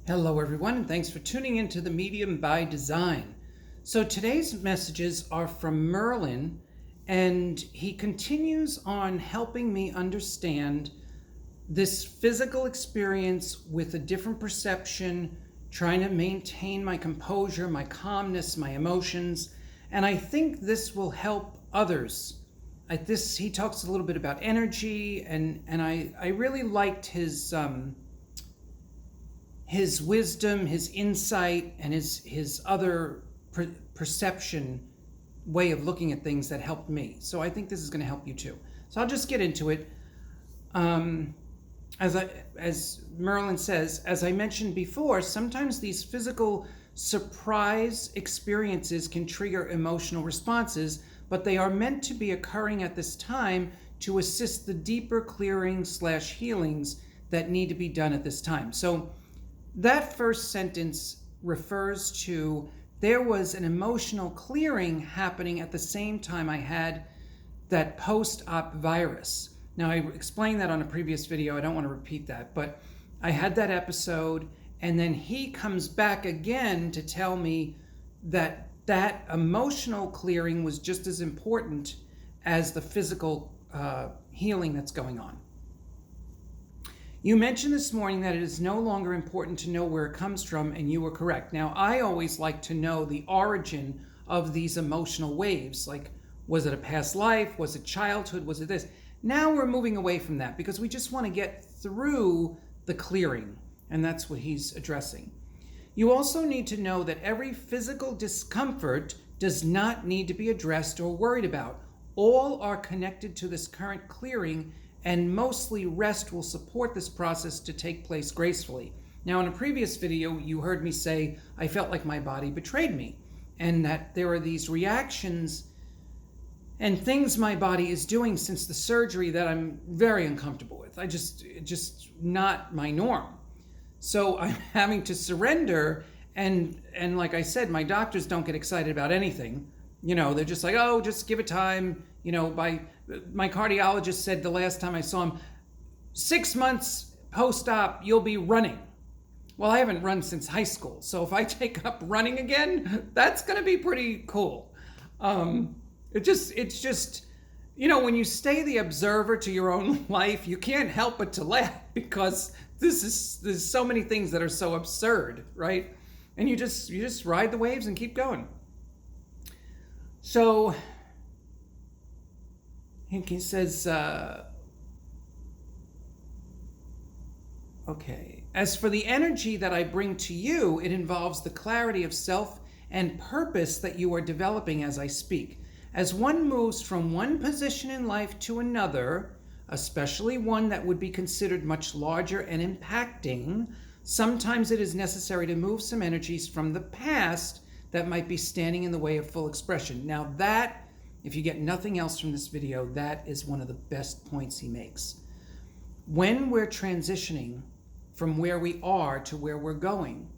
Hello everyone, and thanks for tuning into The Medium by Design. So today's messages are from Merlin, and he continues on helping me understand this physical experience with a different perception, trying to maintain my composure, my calmness, my emotions, and I think this will help others. He talks a little bit about energy, and I really liked his wisdom, his insight, and his other perception way of looking at things that helped me. So I think this is going to help you too. So I'll just get into it. As Merlin says, as I mentioned before, sometimes these physical surprise experiences can trigger emotional responses, but they are meant to be occurring at this time to assist the deeper clearing/healings that need to be done at this time. So that first sentence refers to there was an emotional clearing happening at the same time I had that post-op virus. Now, I explained that on a previous video. I don't want to repeat that, but I had that episode, and then he comes back again to tell me that that emotional clearing was just as important as the physical healing that's going on. You mentioned this morning that it is no longer important to know where it comes from, and you were correct. Now, I always like to know the origin of these emotional waves. Like, was it a past life? Was it childhood? Was it this? Now we're moving away from that because we just want to get through the clearing, and that's what he's addressing. You also need to know that every physical discomfort does not need to be addressed or worried about. All are connected to this current clearing, and mostly rest will support this process to take place gracefully. Now, in a previous video, you heard me say I felt like my body betrayed me, and that there are these reactions and things my body is doing since the surgery that I'm very uncomfortable with. It's just not my norm. So I'm having to surrender, and like I said, my doctors don't get excited about anything. You know, they're just like, oh, just give it time. You know, my cardiologist said the last time I saw him, 6 months post-op, you'll be running. Well, I haven't run since high school, so if I take up running again, that's going to be pretty cool. It's just, you know, when you stay the observer to your own life, you can't help but to laugh because there's so many things that are so absurd, right? And you just ride the waves and keep going. So he says, okay, as for the energy that I bring to you, it involves the clarity of self and purpose that you are developing as I speak. As one moves from one position in life to another, especially one that would be considered much larger and impacting, sometimes it is necessary to move some energies from the past that might be standing in the way of full expression. Now that, if you get nothing else from this video, that is one of the best points he makes. When we're transitioning from where we are to where we're going,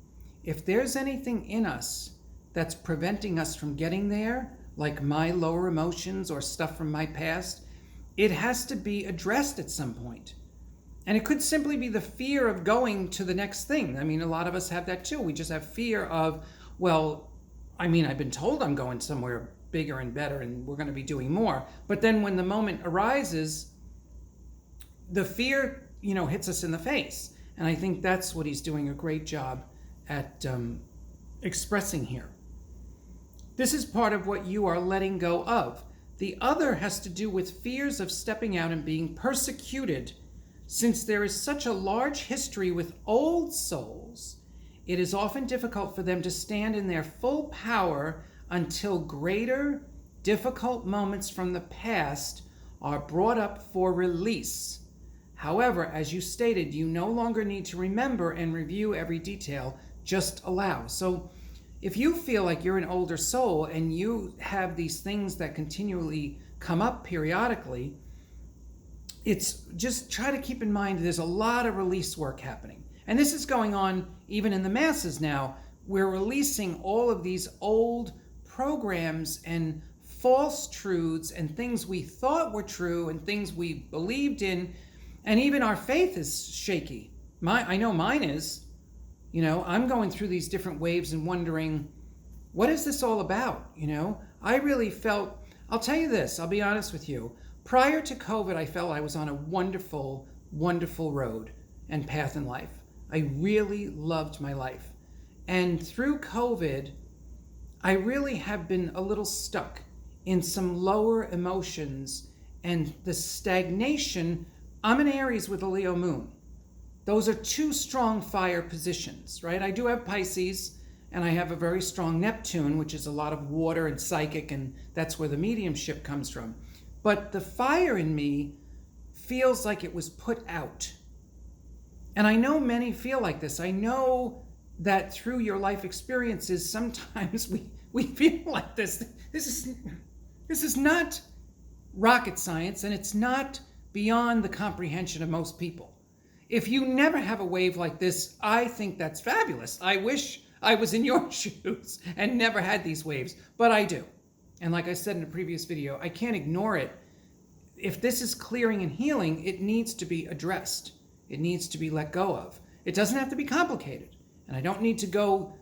if there's anything in us that's preventing us from getting there, like my lower emotions or stuff from my past, it has to be addressed at some point. And it could simply be the fear of going to the next thing. I mean, a lot of us have that too. We just have fear of, well, I mean, I've been told I'm going somewhere bigger and better and we're going to be doing more. But then when the moment arises, the fear, you know, hits us in the face. And I think that's what he's doing a great job at expressing here. This is part of what you are letting go of. The other has to do with fears of stepping out and being persecuted. Since there is such a large history with old souls, it is often difficult for them to stand in their full power until greater, difficult moments from the past are brought up for release. However, as you stated, you no longer need to remember and review every detail, just allow. So if you feel like you're an older soul and you have these things that continually come up periodically, it's just try to keep in mind there's a lot of release work happening. And this is going on even in the masses now. We're releasing all of these old programs and false truths and things we thought were true and things we believed in. And even our faith is shaky. I know mine is. I'm going through these different waves and wondering, what is this all about? I really felt, I'll tell you this, I'll be honest with you. Prior to COVID, I felt I was on a wonderful, wonderful road and path in life. I really loved my life. And through COVID, I really have been a little stuck in some lower emotions and the stagnation. I'm in Aries with a Leo moon. Those are two strong fire positions, right? I do have Pisces, and I have a very strong Neptune, which is a lot of water and psychic, and that's where the mediumship comes from. But the fire in me feels like it was put out. And I know many feel like this. I know that through your life experiences, sometimes we feel like this. This is not rocket science, and it's not beyond the comprehension of most people. If you never have a wave like this, I think that's fabulous. I wish I was in your shoes and never had these waves, but I do. And like I said in a previous video, I can't ignore it. If this is clearing and healing, it needs to be addressed. It needs to be let go of. It doesn't have to be complicated. And I don't need to go,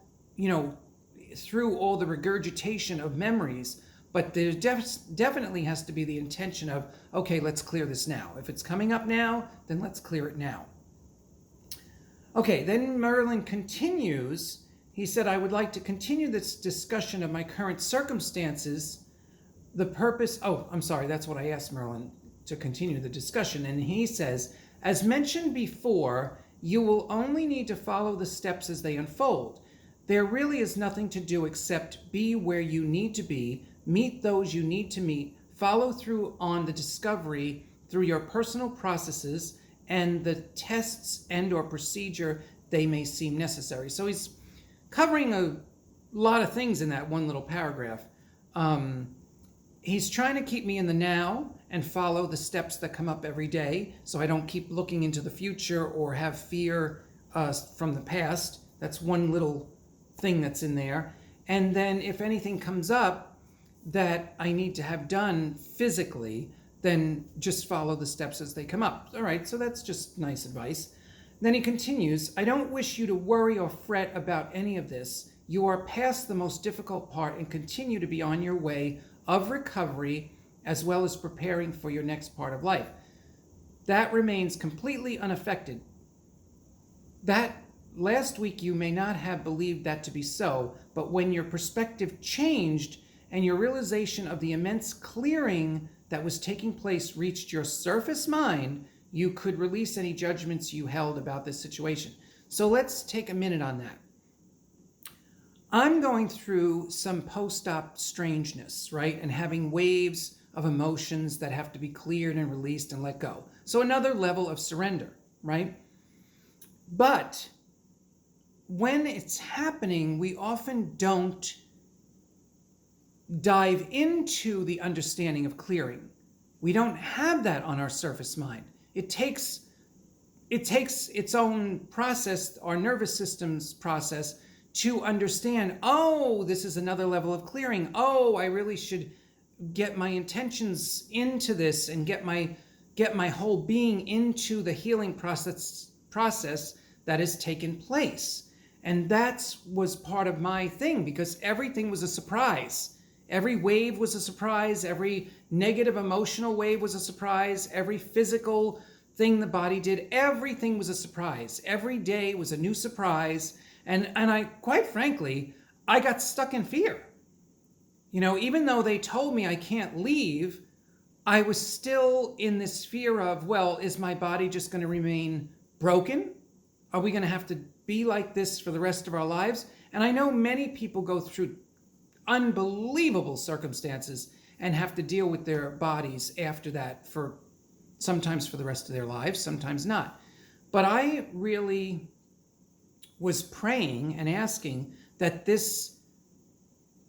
through all the regurgitation of memories, but there definitely has to be the intention of, okay, let's clear this now. If it's coming up now, then let's clear it now. Okay, then Merlin continues. He said, I would like to continue this discussion of my current circumstances. The purpose, I'm sorry, that's what I asked Merlin, to continue the discussion. And he says, as mentioned before, you will only need to follow the steps as they unfold. There really is nothing to do except be where you need to be, meet those you need to meet, follow through on the discovery through your personal processes and the tests and or procedure they may seem necessary. So he's covering a lot of things in that one little paragraph. He's trying to keep me in the now and follow the steps that come up every day so I don't keep looking into the future or have fear from the past. That's one little thing that's in there. And then if anything comes up that I need to have done physically, then just follow the steps as they come up. All right, so that's just nice advice. Then he continues, I don't wish you to worry or fret about any of this. You are past the most difficult part and continue to be on your way of recovery as well as preparing for your next part of life. That remains completely unaffected. That last week you may not have believed that to be so, but when your perspective changed and your realization of the immense clearing that was taking place reached your surface mind, you could release any judgments you held about this situation. So let's take a minute on that. I'm going through some post-op strangeness, right? And having waves of emotions that have to be cleared and released and let go. So another level of surrender, right? But when it's happening, we often don't dive into the understanding of clearing. We don't have that on our surface mind. It takes its own process, our nervous system's process, to understand, oh, this is another level of clearing. Oh, I really should get my intentions into this and get my whole being into the healing process that has taken place. And that was part of my thing, because everything was a surprise. Every wave was a surprise. Every negative emotional wave was a surprise. Every physical thing the body did, everything was a surprise. Every day was a new surprise. And I, quite frankly, I got stuck in fear. Even though they told me I can't leave, I was still in this fear of, well, is my body just going to remain broken? Are we going to have to be like this for the rest of our lives? And I know many people go through unbelievable circumstances and have to deal with their bodies after that sometimes for the rest of their lives, sometimes not. But I really was praying and asking that this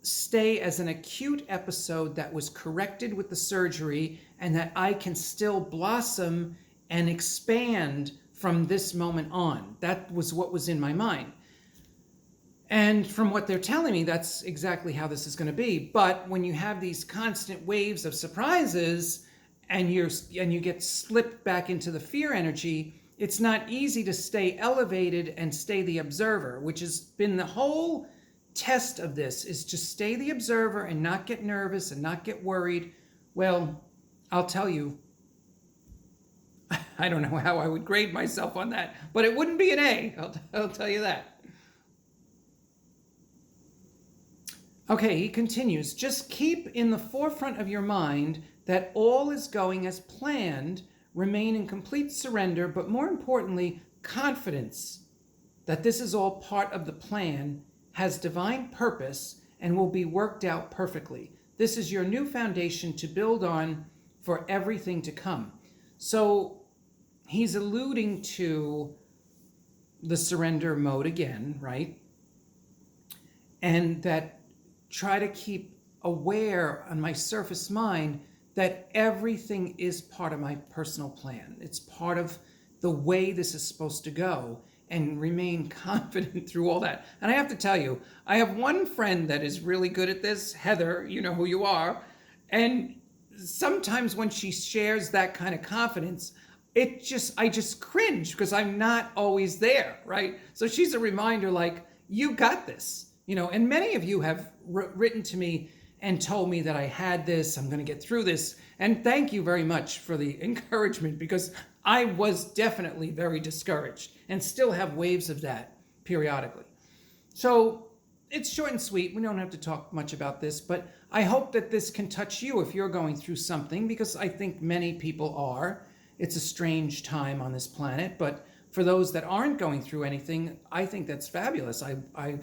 stay as an acute episode that was corrected with the surgery, and that I can still blossom and expand from this moment on. That was what was in my mind. And from what they're telling me, that's exactly how this is going to be. But when you have these constant waves of surprises and you get slipped back into the fear energy, it's not easy to stay elevated and stay the observer, which has been the whole test of this, is to stay the observer and not get nervous and not get worried. Well, I'll tell you, I don't know how I would grade myself on that, but it wouldn't be an A. I'll tell you that. Okay, he continues, just keep in the forefront of your mind that all is going as planned. Remain in complete surrender, but more importantly, confidence that this is all part of the plan, has divine purpose, and will be worked out perfectly. This is your new foundation to build on for everything to come. So he's alluding to the surrender mode again, right? And that try to keep aware on my surface mind that everything is part of my personal plan. It's part of the way this is supposed to go, and remain confident through all that. And I have to tell you, I have one friend that is really good at this, Heather, you know who you are. And sometimes when she shares that kind of confidence, I just cringe because I'm not always there, right? So she's a reminder like, you got this, you know, and many of you have written to me and told me that I had this, I'm going to get through this. And thank you very much for the encouragement, because I was definitely very discouraged and still have waves of that periodically. So it's short and sweet. We don't have to talk much about this, but I hope that this can touch you if you're going through something, because I think many people are. It's a strange time on this planet, but for those that aren't going through anything, I think that's fabulous. I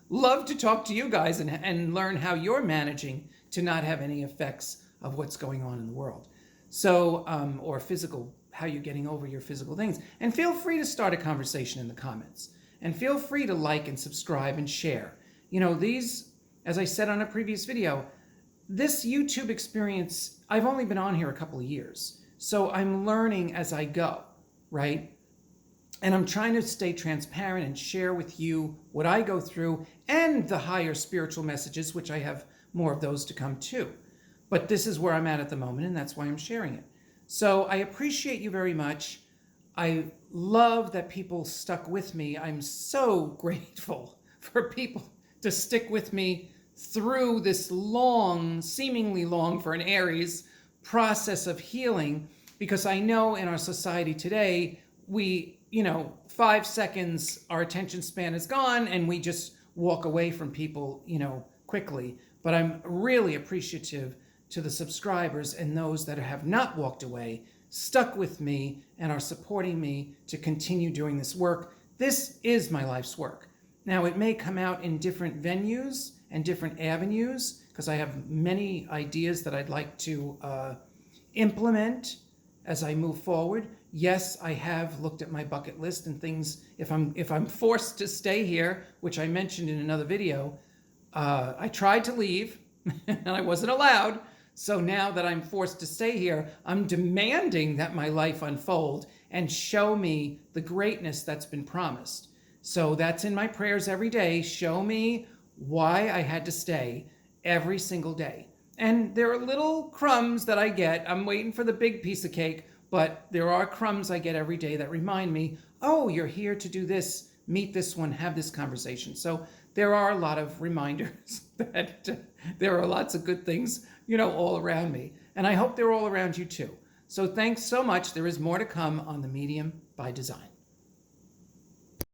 love to talk to you guys and learn how you're managing to not have any effects of what's going on in the world. So, or physical, how you're getting over your physical things. And feel free to start a conversation in the comments. And feel free to like and subscribe and share. You know, these, as I said on a previous video, this YouTube experience, I've only been on here a couple of years. So I'm learning as I go, right? And I'm trying to stay transparent and share with you what I go through and the higher spiritual messages, which I have more of those to come too. But this is where I'm at the moment, and that's why I'm sharing it. So I appreciate you very much. I love that people stuck with me. I'm so grateful for people to stick with me through this long, seemingly long for an Aries, process of healing, because I know in our society today, we, 5 seconds, our attention span is gone and we just walk away from people, quickly. But I'm really appreciative to the subscribers and those that have not walked away, stuck with me, and are supporting me to continue doing this work. This is my life's work. Now, it may come out in different venues and different avenues, because I have many ideas that I'd like to implement as I move forward. Yes, I have looked at my bucket list and things. If I'm forced to stay here, which I mentioned in another video, I tried to leave and I wasn't allowed. So now that I'm forced to stay here, I'm demanding that my life unfold and show me the greatness that's been promised. So that's in my prayers every day. Show me why I had to stay every single day. And there are little crumbs that I get. I'm waiting for the big piece of cake, but there are crumbs I get every day that remind me, oh, you're here to do this, meet this one, have this conversation. So there are a lot of reminders that there are lots of good things, all around me. And I hope they're all around you too. So thanks so much. There is more to come on The Medium by Design.